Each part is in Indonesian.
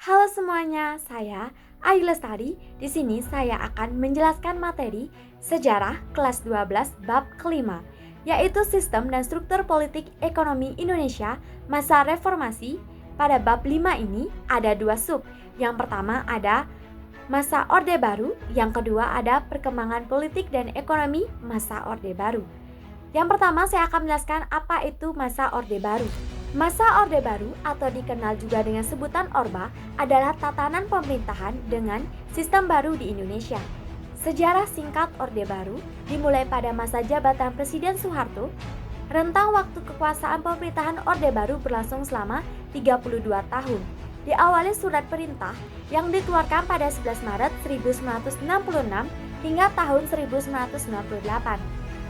Halo semuanya, saya Ayu Lestari. Di sini saya akan menjelaskan materi Sejarah kelas 12 bab kelima, yaitu Sistem dan Struktur Politik Ekonomi Indonesia masa Reformasi. Pada bab 5 ini ada dua sub. Yang pertama ada masa Orde Baru, yang kedua ada perkembangan politik dan ekonomi masa Orde Baru. Yang pertama saya akan menjelaskan apa itu masa Orde Baru. Masa Orde Baru atau dikenal juga dengan sebutan Orba adalah tatanan pemerintahan dengan sistem baru di Indonesia. Sejarah singkat Orde Baru dimulai pada masa jabatan Presiden Soeharto. Rentang waktu kekuasaan pemerintahan Orde Baru berlangsung selama 32 tahun. Diawali surat perintah yang dikeluarkan pada 11 Maret 1966 hingga tahun 1998.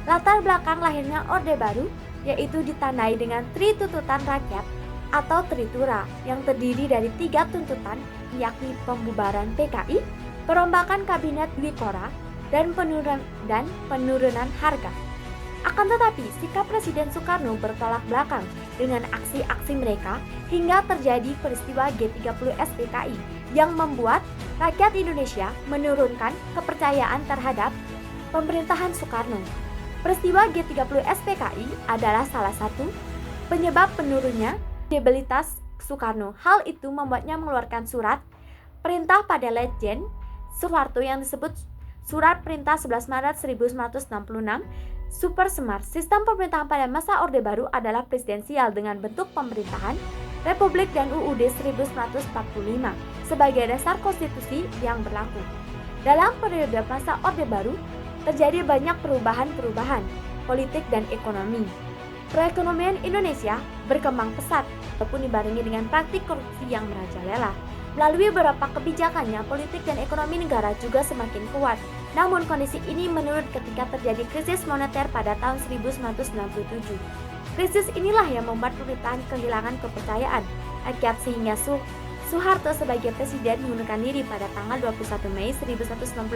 Latar belakang lahirnya Orde Baru yaitu ditandai dengan Tri Tuntutan Rakyat atau Tritura yang terdiri dari 3 tuntutan, yakni pembubaran PKI, perombakan kabinet Dwi Kora, dan penurunan harga. Akan tetapi, sikap Presiden Soekarno bertolak belakang dengan aksi-aksi mereka hingga terjadi peristiwa G30 SPKI yang membuat rakyat Indonesia menurunkan kepercayaan terhadap pemerintahan Soekarno. Peristiwa G30 SPKI adalah salah satu penyebab penurunnya kredibilitas Soekarno. Hal itu membuatnya mengeluarkan surat perintah pada Letjen Soeharto yang disebut Surat Perintah 11 Maret 1966 Super Semar. Sistem pemerintahan pada masa Orde Baru adalah presidensial dengan bentuk pemerintahan Republik dan UUD 1945 sebagai dasar konstitusi yang berlaku. Dalam periode masa Orde Baru terjadi banyak perubahan politik dan ekonomi. Perekonomian Indonesia berkembang pesat walaupun dibarengi dengan praktik korupsi yang merajalela. Melalui beberapa kebijakannya, politik dan ekonomi negara juga semakin kuat. Namun kondisi ini menurun ketika terjadi krisis moneter pada tahun 1997. Krisis inilah yang membuat pemerintahan kehilangan kepercayaan rakyat sehingga Soeharto sebagai presiden mengundurkan diri pada tanggal 21 Mei 1968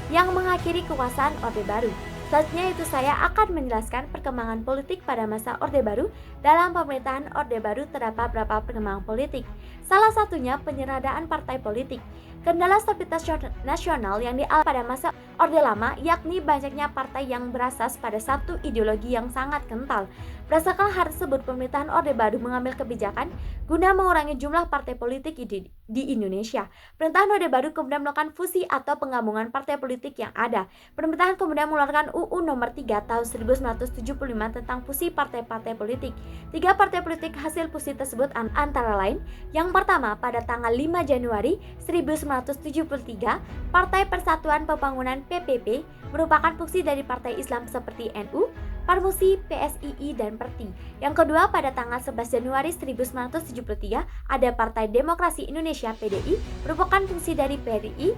yang mengakhiri kekuasaan Orde Baru. Selanjutnya itu saya akan menjelaskan perkembangan politik pada masa Orde Baru. Dalam pemerintahan Orde Baru terdapat beberapa perkembangan politik. Salah satunya penyeradaan partai politik. Kendala stabilitas nasional yang dialami pada masa Orde Lama yakni banyaknya partai yang berasas pada satu ideologi yang sangat kental. Berdasarkan hal tersebut, pemerintahan Orde Baru mengambil kebijakan guna mengurangi jumlah partai politik di Indonesia. Pemerintahan Orde Baru kemudian melakukan fusi atau penggabungan partai politik yang ada. Pemerintahan kemudian mengeluarkan UU Nomor 3 Tahun 1975 tentang fusi partai-partai politik. 3 partai politik hasil fusi tersebut antara lain: yang pertama, pada tanggal 5 Januari 1973, Partai Persatuan Pembangunan PPP merupakan fusi dari partai Islam seperti NU, Parmusi, PSII, dan Perti. Yang kedua, pada tanggal 11 Januari 1973, ada Partai Demokrasi Indonesia PDI, merupakan fungsi dari PRI,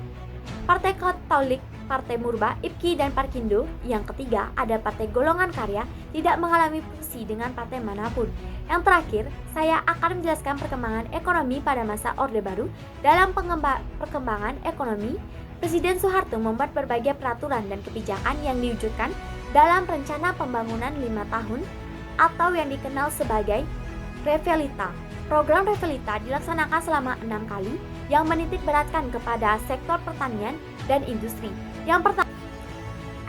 Partai Katolik, Partai Murba, IPKI, dan Parkindo. Yang ketiga, ada Partai Golongan Karya, tidak mengalami fungsi dengan partai manapun. Yang terakhir, saya akan menjelaskan perkembangan ekonomi pada masa Orde Baru. Dalam perkembangan ekonomi, Presiden Soeharto membuat berbagai peraturan dan kebijakan yang diwujudkan dalam rencana pembangunan 5 tahun atau yang dikenal sebagai Revelita. Program Revelita dilaksanakan selama 6 kali yang menitik beratkan kepada sektor pertanian dan industri. Yang pertama,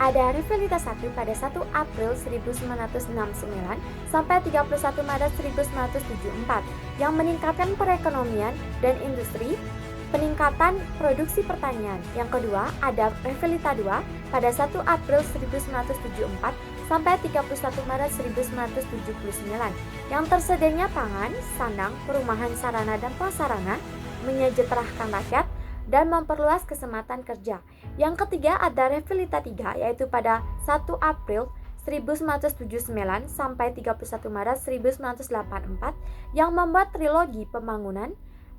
ada Revelita 1 pada 1 April 1969 sampai 31 Maret 1974 yang meningkatkan perekonomian dan industri, peningkatan produksi pertanian. Yang kedua, ada Revelita 2 pada 1 April 1974 sampai 31 Maret 1979 yang tersedianya pangan, sandang, perumahan, sarana dan prasarana, menyejahterakan rakyat, dan memperluas kesempatan kerja. Yang ketiga, ada Revelita 3 yaitu pada 1 April 1979 sampai 31 Maret 1984 yang membuat trilogi pembangunan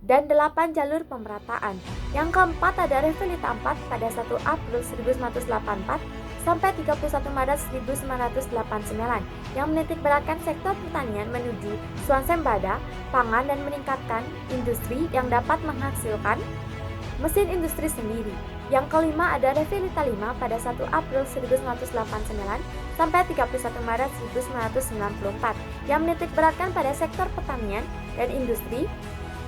dan 8 jalur pemerataan. Yang keempat, ada Revelita 4 pada 1 April 1984 sampai 31 Maret 1989 yang menitik beratkan sektor pertanian menuju swasembada pangan dan meningkatkan industri yang dapat menghasilkan mesin industri sendiri. Yang kelima, ada Revelita 5 pada 1 April 1989 sampai 31 Maret 1994 yang menitik beratkan pada sektor pertanian dan industri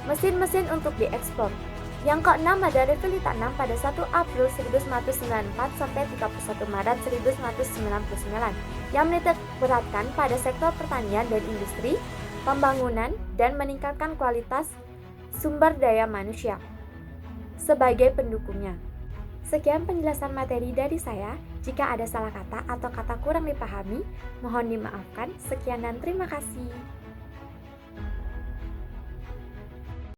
Mesin-mesin untuk diekspor. Yang keenam ada Revilita 6 pada 1 April 1994 sampai 31 Maret 1999 yang menitik beratkan pada sektor pertanian dan industri, pembangunan, dan meningkatkan kualitas sumber daya manusia sebagai pendukungnya. Sekian penjelasan materi dari saya. Jika ada salah kata atau kata kurang dipahami, mohon dimaafkan. Sekian dan terima kasih.